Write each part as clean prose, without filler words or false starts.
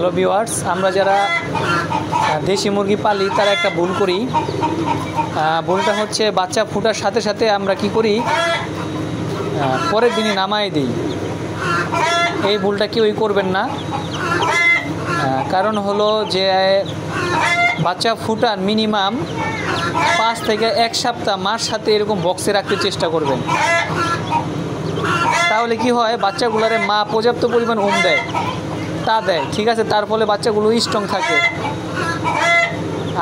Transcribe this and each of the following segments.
Hello viewers, আমরা যারা দেশি মুরগি পালি তারা একটা ভুল করি। ভুলটা হচ্ছে বাচ্চা ফোটার সাথে সাথে আমরা কি করি, পরের দিনই নামাই দিই। এই ভুলটা কেউই করবেন না। কারণ হলো যে বাচ্চা ফুটার মিনিমাম 5 থেকে 1 সপ্তাহ মার সাথে এরকম বক্সে রাখতে চেষ্টা করবেন। তাহলে কি হয়, বাচ্চাগুলোরে মা পর্যাপ্ত পরিমাণ দেয়, তা দেয়, ঠিক আছে, তার ফলে বাচ্চাগুলো স্ট্রং থাকে।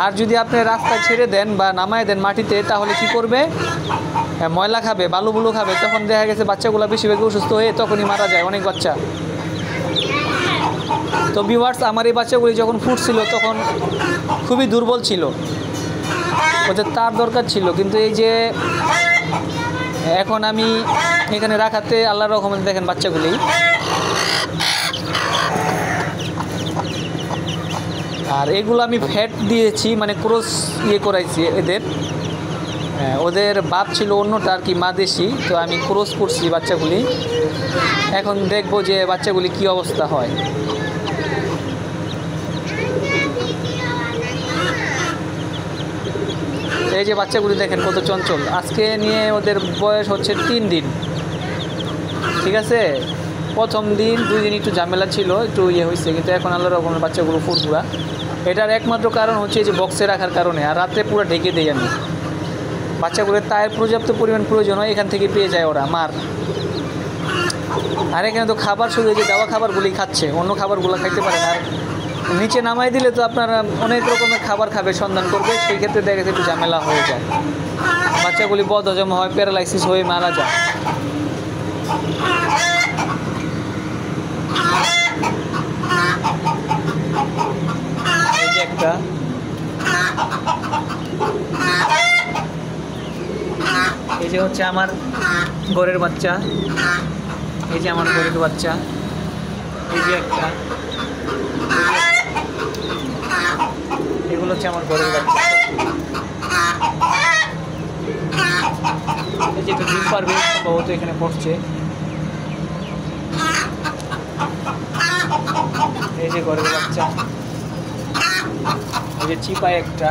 আর যদি আপনি রাস্তায় ছেড়ে দেন বা নামায় দেন মাটিতে, তাহলে কি করবে, ময়লা খাবে, বালুগুলো খাবে, তখন দেখা গেছে বাচ্চাগুলো বেশিরভাগ অসুস্থ হয়ে তখনই মারা যায় অনেক বাচ্চা। তো ভিউয়ার্স, আমার এই বাচ্চাগুলি যখন ফুটছিল তখন খুবই দুর্বল ছিল, ওদের তার দরকার ছিল, কিন্তু এই যে এখন আমি এখানে রাখাতে আল্লাহর রহমতে দেখেন বাচ্চাগুলি। আর এগুলো আমি ফ্যাট দিয়েছি, মানে ক্রস করাইছি ওদের বাপ ছিল অন্যটা আর কি, মা দেশি, তো আমি ক্রস করছি বাচ্চাগুলি। এখন দেখবো যে বাচ্চাগুলি কি অবস্থা হয়। এই যে বাচ্চাগুলি দেখেন কত চঞ্চল। আজকে নিয়ে ওদের বয়স হচ্ছে 3 দিন, ঠিক আছে। প্রথম দিন 2 দিন একটু ঝামেলা ছিল, একটু হয়েছে, কিন্তু এখন আল্লাহর রহমতে বাচ্চাগুলো ফুরফুরা। এটার একমাত্র কারণ হচ্ছে যে বক্সে রাখার কারণে। আর রাত্রে পুরো ঢেকে দিই আমি। বাচ্চাগুলোর তায়ের পর্যাপ্ত পরিমাণ প্রয়োজন হয়, এখান থেকে পেয়ে যায় ওরা মার। আর এখানে তো খাবার শুধু যে দেওয়া খাবারগুলি খাচ্ছে, অন্য খাবারগুলো খাইতে পারে না। আর নিচে নামাই দিলে তো আপনারা অনেক রকমের খাবার খাবে, সন্ধান করবে, সেই ক্ষেত্রে দেখা গেছে একটু ঝামেলা হয়ে যায়। বাচ্চাগুলি বদহজম হয়, প্যারালাইসিস হয়ে মারা যায়। এই যে একটা, এই যে হচ্ছে আমার ঘরের বাচ্চা, এই যে আমার ঘরের বাচ্চা, এই যে একটা, এগুলো হচ্ছে আমার ঘরের বাচ্চা। এই যে একটা ডিম পারবে সম্ভবত এখানে পড়ছে। এই যে ঘরের বাচ্চা, এই যে চিপায় একটা,